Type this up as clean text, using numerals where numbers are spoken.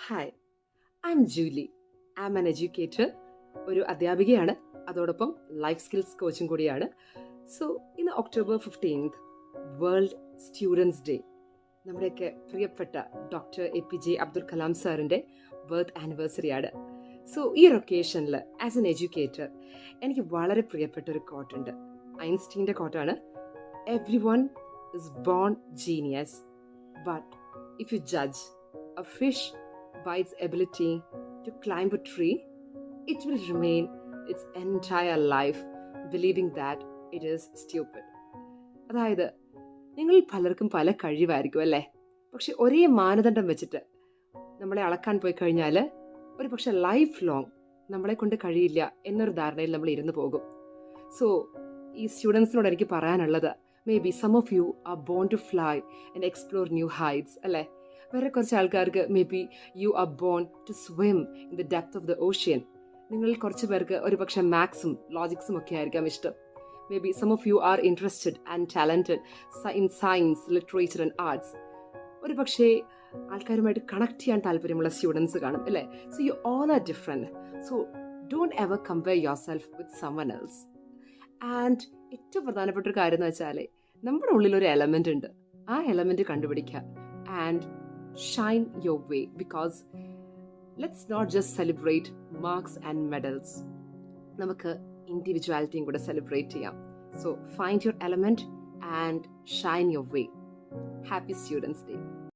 Hi, I M Julie. I M an educator, ഒരു അധ്യാപികയാണ്, അതോടൊപ്പം life skills കോച്ചും കൂടിയാണ്. So ഇന്ന് ഒക്ടോബർ 15 വേൾഡ് സ്റ്റുഡൻസ് ഡേ. നമ്മുടെയൊക്കെ പ്രിയപ്പെട്ട ഡോക്ടർ APJ അബ്ദുൽ കലാം സാറിൻ്റെ ബർത്ത് ആനിവേഴ്സറിയാണ്. സോ ഈ ഒരു ഒക്കേഷനിൽ ആസ് എൻ എഡ്യൂക്കേറ്റർ എനിക്ക് വളരെ പ്രിയപ്പെട്ട ഒരു കോട്ടുണ്ട്. ഐൻസ്റ്റീൻ്റെ കോട്ടാണ്. Every one is born genius, but if you judge a fish by its ability to climb a tree, it will remain its entire life believing that it is stupid. അതായത് നിങ്ങൾ പലർക്കും പല കഴിവായിരിക്കും അല്ലേ, പക്ഷെ ഒരേ മാനദണ്ഡം വെച്ചിട്ട് നമ്മളെ അളക്കാൻ പോയി കഴിഞ്ഞാൽ ഒരു പക്ഷെ ലൈഫ് ലോങ് നമ്മളെ കൊണ്ട് കഴിയില്ല എന്നൊരു ധാരണയിൽ നമ്മൾ ഇരുന്ന് പോകും. സോ ഈ സ്റ്റുഡൻസിനോട് എനിക്ക് പറയാനുള്ളത്, maybe some of you are born to fly and explore new heights അല്ലേ. വേറെ കുറച്ച് ആൾക്കാർക്ക് maybe you are born to swim in the depth of the ocean. നിങ്ങളിൽ കുറച്ച് പേർക്ക് ഒരു പക്ഷേ മാത്സും ലോജിക്സും ഒക്കെ ആയിരിക്കാം ഇഷ്ടം. Maybe some of you are interested and talented in science, literature and arts. ഒരു പക്ഷേ ആൾക്കാരുമായിട്ട് കണക്ട് ചെയ്യാൻ താല്പര്യമുള്ള സ്റ്റുഡൻസ് കാണും അല്ലേ. So you all are different. So don't ever compare yourself with someone. ആൻഡ് ഏറ്റവും പ്രധാനപ്പെട്ട ഒരു കാര്യം എന്ന് വെച്ചാൽ നമ്മുടെ ഉള്ളിലൊരു എലമെൻ്റ് ഉണ്ട്. ആ എലമെൻ്റ് കണ്ടുപിടിക്കുക and shine your way, because let's not just celebrate marks and medals. നമുക്ക് ഇൻഡിവിജ്വാലിറ്റിയും കൂടെ സെലിബ്രേറ്റ് ചെയ്യാം. So find your element and shine your way. Happy Students' Day.